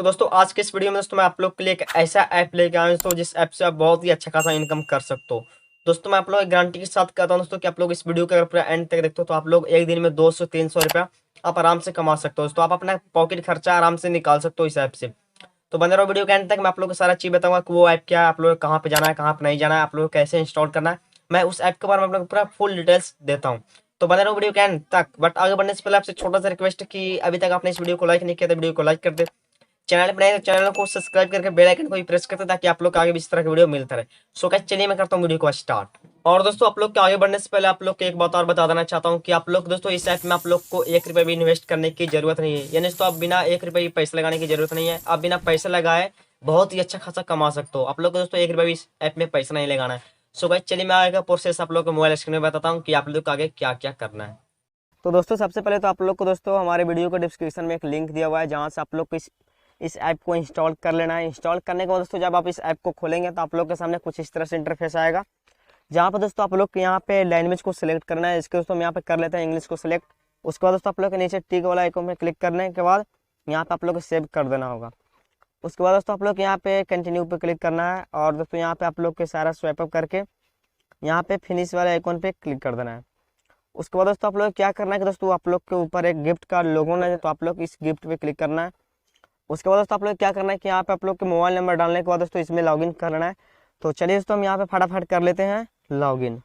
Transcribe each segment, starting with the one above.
तो दोस्तों आज के इस वीडियो में दोस्तों मैं आप लोग के लिए एक ऐसा ऐप लेके आया हूं दोस्तों जिस ऐप से आप बहुत ही अच्छा खासा इनकम कर सकते हो। दोस्तों मैं आप लोग गारंटी के साथ कहता हूं दोस्तों कि आप लोग इस वीडियो को अगर पूरा एंड तक देखते हो तो आप लोग एक दिन में 200-300 रुपया आप आराम से कमा सकते हो दोस्तों। आप अपना पॉकेट खर्चा आराम से निकाल सकते हो इस ऐप से। तो बने रहो वीडियो के एंड तक, मैं आप लोग को सारा चीज बताऊंगा कि वो ऐप क्या है, आप लोग कहाँ पे जाना है, कहाँ पे नहीं जाना है, आप लोग कैसे इंस्टॉल करना है। मैं उस ऐप के बारे में आप लोग को पूरा फुल डिटेल्स देता हूँ। तो बने रहो वीडियो के एंड तक। बट आगे बढ़ने से पहले आपसे छोटा सा रिक्वेस्ट है कि अभी तक आपने इस वीडियो को लाइक नहीं किया तो वीडियो को लाइक कर दे। चैनल पर नए तो चैनल को सब्सक्राइब करके बेल आइकन को भी प्रेस करते ताकि आप लोग आगे भी इस तरह की वीडियो मिलता रहे। सो गाइस चलिए मैं करता हूँ वीडियो को स्टार्ट। और दोस्तों आप लोग के आगे बढ़ने से पहले आप लोग को एक बात और बता देना चाहता हूँ कि आप लोग दोस्तों इस ऐप में आप लोग को 1 रुपये भी इन्वेस्ट करने की जरूरत नहीं है। यानी दोस्तों आप बिना 1 रुपये पैसे लगाने की जरूरत नहीं है। आप बिना पैसे लगाए बहुत ही अच्छा खासा कमा सकते हो। आप लोग को दोस्तों 1 रुपये भी इस ऐप में पैसा नहीं लगाना है। सो गाइस चलिए मैं आगे का प्रोसेस आप लोग को मोबाइल स्क्रीन में बताता हूँ कि आप लोग को आगे क्या क्या करना है। तो दोस्तों सबसे पहले तो आप लोग को दोस्तों हमारे वीडियो को डिस्क्रिप्शन में एक लिंक दिया हुआ है जहाँ से आप लोग को इस ऐप को इंस्टॉल कर लेना है। इंस्टॉल करने के बाद दोस्तों जब आप इस ऐप को खोलेंगे तो आप लोग के सामने कुछ इस तरह से इंटरफेस आएगा, जहाँ पर दोस्तों आप लोग को यहाँ पे लैंग्वेज को सिलेक्ट करना है। इसके दोस्तों हम यहाँ पे कर लेते हैं इंग्लिश को सिलेक्ट। उसके बाद दोस्तों आप लोग के नीचे टिक वाला आइकन पे क्लिक करने के बाद यहाँ पे आप लोग को सेव कर देना होगा। उसके बाद दोस्तों आप लोग यहाँ पे कंटिन्यू पे क्लिक करना है और दोस्तों यहाँ पे आप लोग के सारा स्वाइप अप करके यहाँ पे फिनिश वाले आइकन पे क्लिक कर देना है। उसके बाद दोस्तों आप लोग क्या करना है कि दोस्तों आप लोग के ऊपर एक गिफ्ट का लोगो है, तो आप लोग इस गिफ्ट पे क्लिक करना है। उसके बाद दोस्तों आप लोग क्या करना है कि यहाँ पे आप लोग के मोबाइल नंबर डालने के बाद दोस्तों इसमें लॉगिन करना है। तो चलिए दोस्तों हम यहाँ पे फटाफट कर लेते हैं लॉगिन।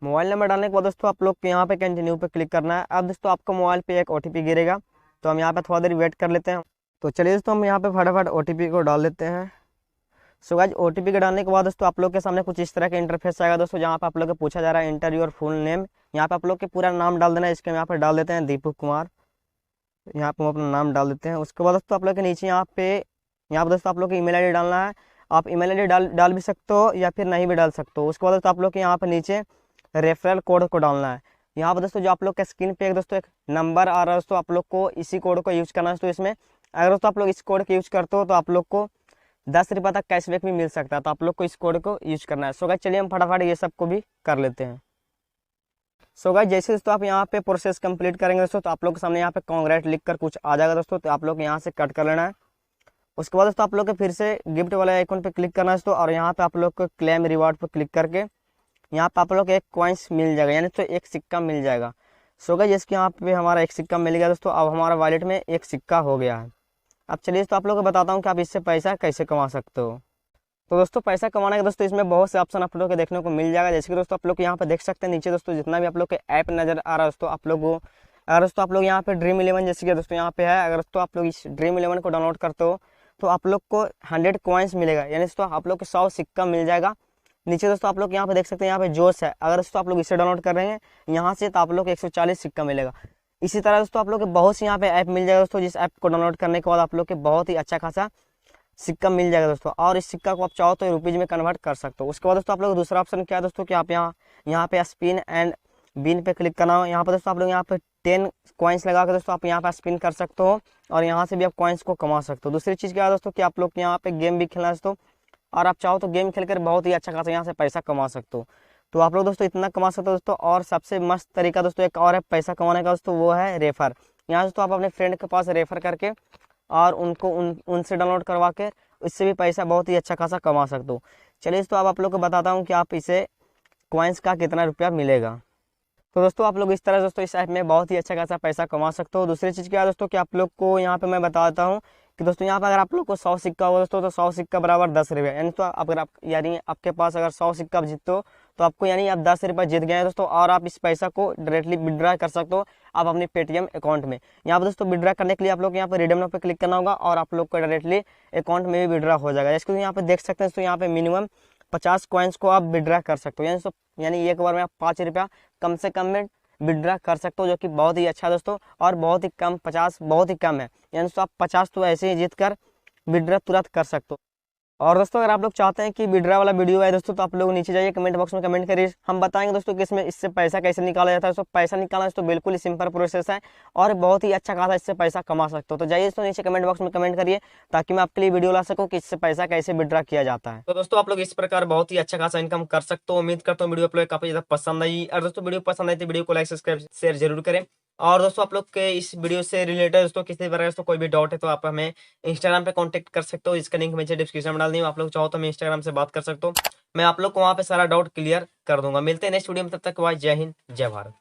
मोबाइल नंबर डालने के बाद दोस्तों आप लोग को यहाँ पे कंटिन्यू पे क्लिक करना है। अब दोस्तों आपको मोबाइल पे एक ओटीपी गिरेगा, तो हम यहाँ पे थोड़ा देर वेट कर लेते हैं। तो चलिए दोस्तों हम यहाँ पे फटाफट ओटीपी को डाल देते हैं। सो गाइस ओटीपी के डालने के बाद दोस्तों आप लोग के सामने कुछ इस तरह का इंटरफेस आएगा दोस्तों, जहाँ पे आप लोग को पूछा जा रहा है इंटर योर फुल नेम। यहाँ पे आप लोग के पूरा नाम डाल देना है। इसके यहाँ पे डाल देते हैं दीपू कुमार। यहाँ पे हम अपना नाम डाल देते हैं। उसके बाद दोस्तों आप लोग के नीचे यहाँ पे दोस्तों आप लोग की ईमेल आईडी डालना है। आप ईमेल आईडी डाल भी सकते हो या फिर नहीं भी डाल सकते हो। उसके बाद दोस्तों आप लोग के यहाँ पे नीचे रेफरल कोड को डालना है। यहाँ पर दोस्तों जो आप लोग के स्क्रीन पे एक दोस्तों एक नंबर आ रहा है दोस्तों, आप लोग को इसी कोड को यूज करना है। तो इसमें अगर दोस्तों आप लोग इस कोड को यूज करते हो तो आप लोग को 10 रुपये तक कैशबैक भी मिल सकता है। तो आप लोग को इस कोड को यूज करना है। सो गाइस चलिए हम फटाफट ये सब को भी कर लेते हैं। सो गाइस जैसे दोस्तों आप यहाँ पे प्रोसेस कंप्लीट करेंगे दोस्तों तो आप लोग के सामने यहाँ पे कांग्रेट लिख कर कुछ आ जाएगा दोस्तों, तो आप लोग यहाँ से कट कर लेना है। उसके बाद दोस्तों आप लोग को फिर से गिफ्ट वाले आइकन पे क्लिक करना है दोस्तों, और यहाँ पे आप लोग को क्लेम रिवार्ड पे क्लिक करके यहाँ पे आप लोग को एक कॉइन्स मिल जाएगा, यानी तो एक सिक्का मिल जाएगा। सो गाइस जिसके यहाँ पे हमारा एक सिक्का मिल गया दोस्तों, अब हमारा वॉलेट में एक सिक्का हो गया है। अब चलिए दोस्तों आप लोग को बताता हूँ कि आप इससे पैसा कैसे कमा सकते हो। तो दोस्तों पैसा कमाने का दोस्तों इसमें बहुत से ऑप्शन आप लोग को देखने को मिल जाएगा। जैसे कि दोस्तों आप लोग यहाँ पे देख सकते हैं नीचे दोस्तों जितना भी आप लोग के ऐप नजर आ रहा है दोस्तों, आप लोग को अगर दोस्तों आप लोग यहाँ पे ड्रीम 11 जैसे कि दोस्तों यहाँ पे है, अगर दोस्तों आप लोग इस ड्रीम 11 को डाउनलोड करते हो तो आप लोग को 100 कॉइन्स मिलेगा, यानी दोस्तों आप लोग को 100 सिक्का मिल जाएगा। नीचे दोस्तों आप लोग यहाँ पे देख सकते हैं यहाँ पे जोश है, अगर दोस्तों आप लोग इसे डाउनलोड कर रहे हैं यहाँ से तो आप लोग को 140 सिक्का मिलेगा। इसी तरह दोस्तों आप लोग के बहुत से यहाँ पे ऐप मिल जाएगा दोस्तों, जिस ऐप को डाउनलोड करने के बाद आप लोग के बहुत ही अच्छा खासा सिक्का मिल जाएगा दोस्तों, और इस सिक्का को आप चाहो तो रुपीज में कन्वर्ट कर सकते हो। उसके बाद दोस्तों आप लोग दूसरा ऑप्शन क्या है दोस्तों कि आप यहाँ पे स्पिन एंड बिन पे क्लिक करना हो। यहाँ पे दोस्तों आप लोग यहाँ पे 10 कॉइन्स लगा के दोस्तों आप यहाँ पे स्पिन कर सकते हो, और यहाँ से भी आप कॉइन्स को कमा सकते हो। दूसरी चीज़ क्या है दोस्तों कि आप लोग यहाँ पे गेम भी खेलना है दोस्तों, और आप चाहो तो गेम खेलकर बहुत ही अच्छा खासा यहाँ से पैसा कमा सकते हो। तो आप लोग दोस्तों इतना कमा सकते हो दोस्तों। और सबसे मस्त तरीका दोस्तों एक और है पैसा कमाने का दोस्तों, वो है रेफर। यहाँ दोस्तों आप अपने फ्रेंड के पास रेफर करके और उनको उनसे डाउनलोड करवा के इससे भी पैसा बहुत ही अच्छा खासा कमा सकते हो। चलिए दोस्तों अब आप लोग को बताता हूँ कि आप इसे कॉइन्स का कितना रुपया मिलेगा। तो दोस्तों आप लोग इस तरह दोस्तों इस ऐप में बहुत ही अच्छा खासा पैसा कमा सकते हो। दूसरी चीज़ क्या है दोस्तों कि आप लोग को यहाँ पे मैं बताता हूँ कि दोस्तों यहाँ पर अगर आप लोग को 100 सिक्का हो दोस्तों तो 100 सिक्का बराबर 10 रुपये, यानी तो अगर आप यानी आपके पास अगर 100 सिक्का आप जीतते हो तो आपको यानी आप 10 रुपये जीत गए हैं दोस्तों, और आप इस पैसा को डायरेक्टली विड्रा कर सकते हो आप अपने पेटीएम अकाउंट में। यहाँ पर दोस्तों विड्रा करने के लिए आप लोग यहाँ पर रिडीम नाउ पे क्लिक करना होगा, और आप लोग को डायरेक्टली अकाउंट में भी विड्रा हो जाएगा। जैसे यहाँ पे देख सकते हैं दोस्तों यहाँ पे मिनिमम 50 कॉइन्स को आप विड्रा कर सकते हो, यानी एक बार में आप 5 रुपया कम से कम में विड्रा कर सकते हो, जो कि बहुत ही अच्छा दोस्तों, और बहुत ही कम 50 बहुत ही कम है, यानी दोस्तों आप 50 तो ऐसे ही जीत कर विड्रा तुरंत कर सकते हो। और दोस्तों अगर आप लोग चाहते हैं कि विड्रा वाला वीडियो है दोस्तों तो आप लोग नीचे जाइए कमेंट बॉक्स में कमेंट करिए, हम बताएंगे दोस्तों कि इसमें इससे पैसा कैसे निकाला जाता है। दोस्तों पैसा निकालना दोस्तों बिल्कुल ही सिंपल प्रोसेस है, और बहुत ही अच्छा खासा इससे पैसा कमा सकते हो। तो जाइए दोस्तों नीचे कमेंट बॉक्स में कमेंट करिए ताकि मैं आपके लिए वीडियो ला सकूँ कि इससे पैसा कैसे विड्रा किया जाता है। तो दोस्तों आप लोग इस प्रकार बहुत ही अच्छा खासा इनकम कर सकते हो। उम्मीद करता हूँ वीडियो आप लोग काफी ज्यादा पसंद आई, और दोस्तों वीडियो पसंद आई तो वीडियो को लाइक सब्सक्राइब शेयर जरूर करें। और दोस्तों आप लोग के इस वीडियो से रिलेटेड दोस्तों किसी प्रकार से कोई भी डाउट है तो आप हमें इंस्टाग्राम पे कांटेक्ट कर सकते हो। इसका लिंक नीचे डिस्क्रिप्शन में डाल दी हूँ, आप लोग चाहो तो मैं इंस्टाग्राम से बात कर सकते हो। मैं आप लोग को वहाँ पे सारा डाउट क्लियर कर दूंगा। मिलते हैं नेक्स्ट वीडियो में, तब तक वाह, जय हिंद, जय भारत।